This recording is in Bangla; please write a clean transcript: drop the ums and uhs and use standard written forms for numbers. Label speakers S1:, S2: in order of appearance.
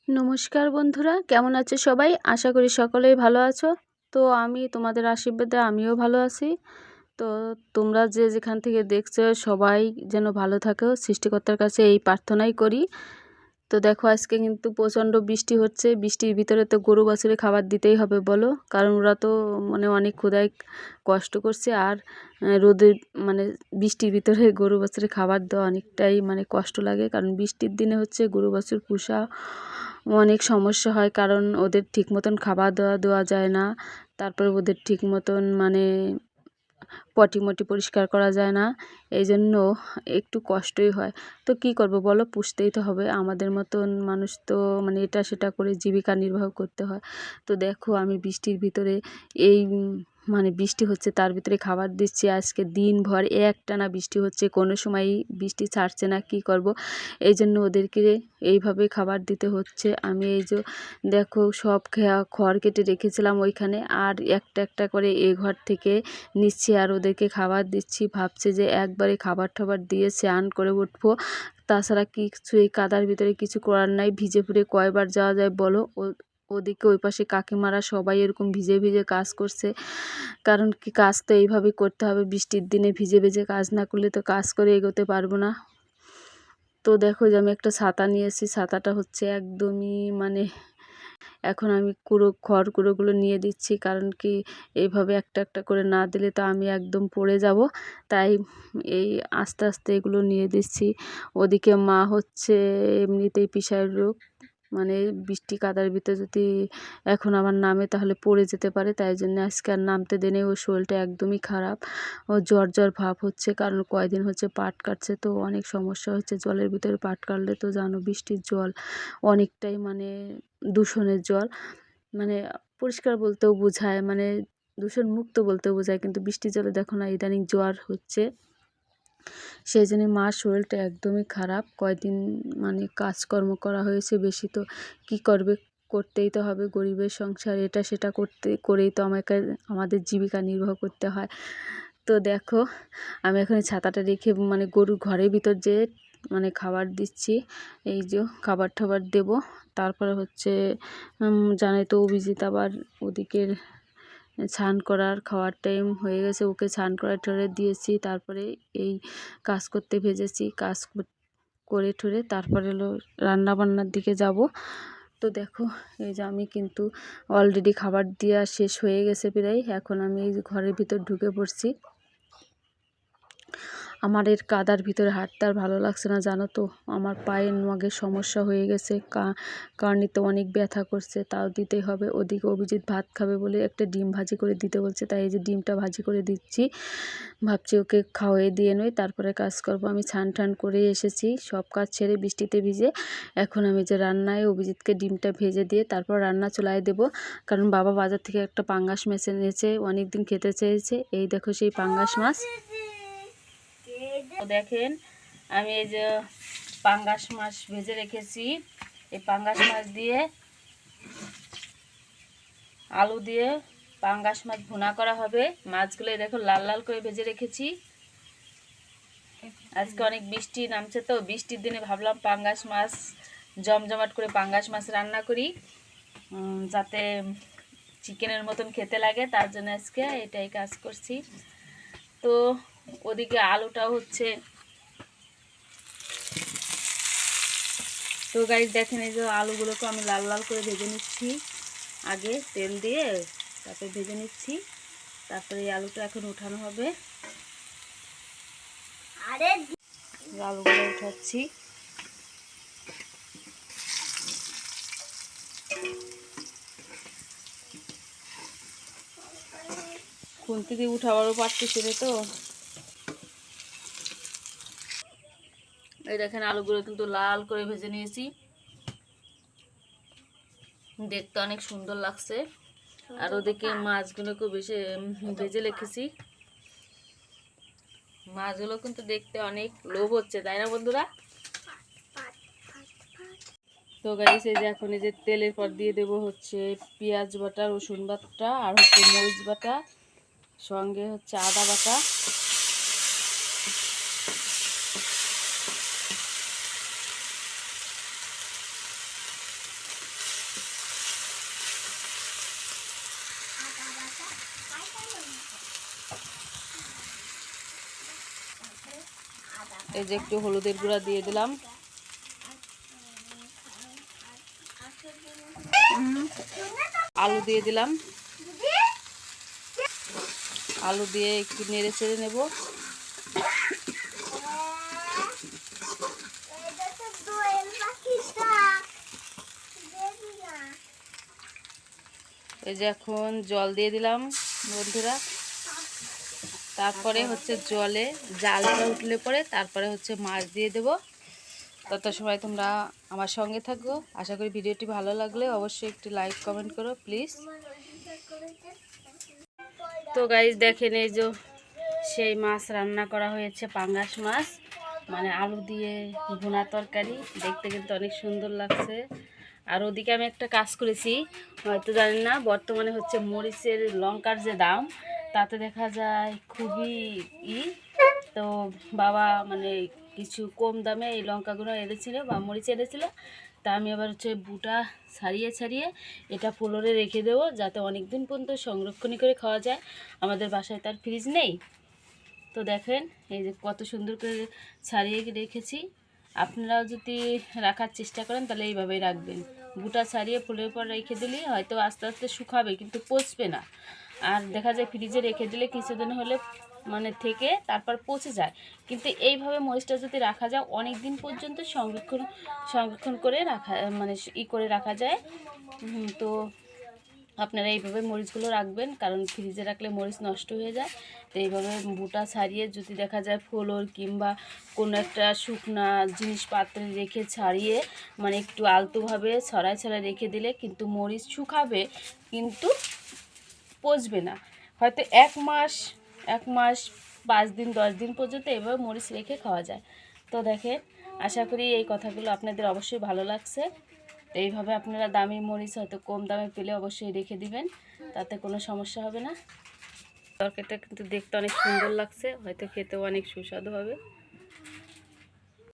S1: নমস্কার বন্ধুরা, কেমন আছো সবাই? আশা করি সকলেই ভালো আছো। তো আমি তোমাদের আশীর্বাদে আমিও ভালো আছি। তো তোমরা যে যেখান থেকে দেখছো সবাই যেন ভালো থাকো, সৃষ্টিকর্তার কাছে এই প্রার্থনাই করি। তো দেখো আজকে কিন্তু প্রচণ্ড বৃষ্টি হচ্ছে। বৃষ্টির ভিতরে তো গরু বাছুরে খাবার দিতেই হবে বলো, কারণ ওরা তো অনেক ক্ষুধায় কষ্ট করছে। আর রোদের বৃষ্টির ভিতরে গরু বাছুরে খাবার দেওয়া অনেকটাই কষ্ট লাগে, কারণ বৃষ্টির দিনে হচ্ছে গরু বাছুর পোষা অনেক সমস্যা হয়, কারণ ওদের ঠিক মতন খাবার দেওয়া যায় না। তারপরে ওদের ঠিক মতন পটি মটি পরিষ্কার করা যায় না, এই জন্য একটু কষ্টই হয়। তো কি করব বলো, পুষতেই তো হবে। আমাদের মতন মানুষ তো এটা সেটা করে জীবিকা নির্বাহ করতে হয়। তো দেখো আমি বৃষ্টির ভিতরে এই বৃষ্টি হচ্ছে, তার ভিতরে খাবার দিচ্ছি। আজকে দিনভর একটানা বৃষ্টি হচ্ছে, কোনো সময়ই বৃষ্টি ছাড়ছে না। কি করব, এই জন্য ওদেরকে এইভাবে খাবার দিতে হচ্ছে। আমি এই যে দেখো সব খড় কেটে রেখেছিলাম ওইখানে, আর একটা একটা করে এই ঘর থেকে নিচ্ছি আর ওদেরকে খাবার দিচ্ছি। ভাবছি যে একবারে খাবার টাবার দিয়ে স্নান করে উঠবো, তাছাড়া কিছু এই কাদার ভিতরে কিছু করার নাই। ভিজে পুড়ে কয়বার যাওয়া যায় বলো। ওদিকে ওই পাশে কাকিমারা সবাই এরকম ভিজে ভিজে কাজ করছে, কারণ কি কাজ তো এইভাবেই করতে হবে। বৃষ্টির দিনে ভিজে ভিজে কাজ না করলে তো কাজ করে এগোতে পারবো না। তো দেখো যে আমি একটা ছাতা নিয়ে এসেছি, ছাতাটা হচ্ছে একদমই এখন আমি খড়গুলো নিয়ে দিচ্ছি, কারণ কি এইভাবে একটা একটা করে না দিলে তো আমি একদম পড়ে যাব। তাই এই আস্তে আস্তে এগুলো নিয়ে দিচ্ছি। ওদিকে মা হচ্ছে এমনিতেই পিসার রোগ, বৃষ্টি কাদার ভিতরে যদি এখন আমার নামে তাহলে পড়ে যেতে পারে, তাই জন্য আজকে আর নামতে দেনে। ওর শরীরটা একদমই খারাপ, ও জ্বর জ্বর ভাব হচ্ছে, কারণ কয়দিন হচ্ছে পাট কাটছে, তো অনেক সমস্যা হচ্ছে। জলের ভিতরে পাট কাটলে তো জানো বৃষ্টির জল অনেকটাই দূষণের জল, পরিষ্কার বলতেও বোঝায়, দূষণ মুক্ত বলতেও বোঝায়, কিন্তু বৃষ্টির জলে দেখো না ইদানিং জ্বর হচ্ছে। সেই জন্য মার শরীরটা একদমই খারাপ। কয়দিন কাজকর্ম করা হয়েছে বেশি, তো কি করবে, করতেই তো হবে। গরিবের সংসার, এটা সেটা করেই তো আমাদের জীবিকা নির্বাহ করতে হয়। তো দেখো আমি এখন ছাতাটা রেখে গরুর ঘরের ভিতর যে খাবার দিচ্ছি। এই যে খাবার টাবার দেবো, তারপরে হচ্ছে জানাই তো অভিজিৎ আবার ওদিকের স্নান করার খাওয়ার টাইম হয়ে গেছে, ওকে স্নান করা টরে দিয়েছি। তারপরে এই কাজ করতে ভেজেছি, কাজ করে ঠরে তারপরে রান্না বান্নার দিকে যাব। তো দেখো এই যে আমি কিন্তু অলরেডি খাবার দেওয়া শেষ হয়ে গেছে প্রায়। এখন আমি এই ঘরের ভিতর ঢুকে পড়ছি। আমার এর কাদার ভিতরে হাঁটতে আর ভালো লাগছে না, জানো তো। আমার পায়ের নখের সমস্যা হয়ে গেছে, কার্নিতে অনেক ব্যথা করছে, তাও দিতেই হবে। ওদিকে অভিজিৎ ভাত খাবে বলে একটা ডিম ভাজি করে দিতে বলছে, তাই এই যে ডিমটা ভাজি করে দিচ্ছি। ভাবছি ওকে খাওয়াই দিয়ে নই, তারপরে কাজ করব। আমি ছান ঠান করে এসেছি, সব কাজ ছেড়ে বৃষ্টিতে ভিজে। এখন আমি যে রান্নায় অভিজিৎকে ডিমটা ভেজে দিয়ে তারপর রান্না চুলায় দেব, কারণ বাবা বাজার থেকে একটা পাঙ্গাস মাছ এনেছে, অনেক দিন খেতে চেয়েছে। এই দেখো সেই পাঙ্গাস মাছ। দেখেন আমি এই যে পাঙ্গাস মাছ ভেজে রেখেছি। এই পাঙ্গাস মাছ দিয়ে আলু দিয়ে পাঙ্গাস মাছ ভুনা করা হবে। মাছগুলো দেখো লাল লাল করে ভেজে রেখেছি। আজকে অনেক বৃষ্টি নামছে, তো বৃষ্টির দিনে ভাবলাম পাঙ্গাস মাছ জমজমাট করে পাঙ্গাস মাছ রান্না করি, যাতে চিকেনের মতন খেতে লাগে, তার জন্য আজকে এটাই কাজ করছি। তো ওদিকে আলুটাও হচ্ছে। তো গাইস দেখেন এই যে আলুগুলোকে আমি লাল লাল করে ভেজে নিচ্ছি, আগে তেল দিয়ে তারপরে ভেজে নিচ্ছি। তারপরে এই আলুটা এখন উঠানো হবে, আলুগুলো উঠাচ্ছি। খুন্তি দিয়ে উঠাবারও পারতেছি না তো। এই দেখেন আলুগুলো কিন্তু লাল করে ভেজে নিয়েছি, দেখতে অনেক সুন্দর লাগছে। আর ওদিকে মাছগুলোকে বেশি ভেজে রেখেছি। মাছগুলো কিন্তু দেখতে অনেক লোভ হচ্ছে, তাই না বন্ধুরা? তো গাইস এই যে এখন এই যে তেলের পর দিয়ে দেব হচ্ছে পেঁয়াজ বাটা, রসুন বাটা, আর হচ্ছে মরিচ বাটা, সঙ্গে হচ্ছে আদা বাটা। এই যে একটু হলুদের গুঁড়া দিয়ে দিলাম, আলু দিয়ে দিলাম, আলু দিয়ে একটু নেড়ে চেড়ে নেব। এই যে এখন জল দিয়ে দিলাম বন্ধুরা। তারপরে হচ্ছে জলে জালটা উঠলে পরে তারপরে হচ্ছে মাছ দিয়ে দেব। তত সময় তোমরা আমার সঙ্গে থাকো। আশা করি ভিডিওটি ভালো লাগলে অবশ্যই একটি লাইক কমেন্ট করো প্লিজ। তো গাইস দেখেন, এই যে সেই মাছ রান্না করা হয়েছে, পাঙ্গাস মাছ, মানে আলু দিয়ে ভুনা তরকারি। দেখতে কিন্তু অনেক সুন্দর লাগছে। আর ওদিকে আমি একটা কাজ করেছি, হয়তো জানেন না, বর্তমানে হচ্ছে মরিচের লঙ্কার যে দাম, তাতে দেখা যায় খুবই তো বাবা মানে কিছু কম দামে এই লঙ্কাগুলো এনেছিল বা মরিচ এনেছিল। তা আমি আবার হচ্ছে বুটা ছাড়িয়ে ছাড়িয়ে এটা ফ্লোরে রেখে দেবো, যাতে অনেক দিন পর্যন্ত সংরক্ষণ করে খাওয়া যায়। আমাদের বাসায় তার ফ্রিজ নেই। তো দেখেন এই যে কত সুন্দর করে ছাড়িয়ে রেখেছি। আপনারাও যদি রাখার চেষ্টা করেন তাহলে এইভাবেই রাখবেন। বুটা ছাড়িয়ে ফুলের পর রেখে দিলে হয়তো আস্তে আস্তে শুকাবে, কিন্তু পচবে না। আর দেখা যায় ফ্রিজে রেখে দিলে কিছুদিন হলে মানে থেকে তারপর পচে যায়। কিন্তু এইভাবে মরিচটা যদি রাখা যায় অনেক দিন পর্যন্ত সংরক্ষণ করে রাখা মানে করে রাখা যায়। তো আপনারা এইভাবে মরিচগুলো রাখবেন, কারণ ফ্রিজে রাখলে মরিচ নষ্ট হয়ে যায়। তো এইভাবে বুটা ছাড়িয়ে যদি দেখা যায় ফ্লোর কিংবা কোনো একটা শুকনা জিনিস পাত্রে রেখে ছাড়িয়ে মানে একটু আলতোভাবে ছড়ায় ছড়ায় রেখে দিলে কিন্তু মরিচ শুকাবে, কিন্তু পচবে না। হয়তো এক মাস 5 দিন 10 দিন পর্যন্ত এভাবে মরিচ রেখে খাওয়া যায়। তো দেখেন, আশা করি এই কথাগুলো আপনাদের অবশ্যই ভালো লাগছে। তো এইভাবে আপনারা দামি মরিচ হয়তো কম দামে পেলে অবশ্যই রেখে দিবেন, তাতে কোনো সমস্যা হবে না। তরকারিটা কিন্তু দেখতে অনেক সুন্দর লাগছে, হয়তো খেতেও অনেক সুস্বাদু হবে।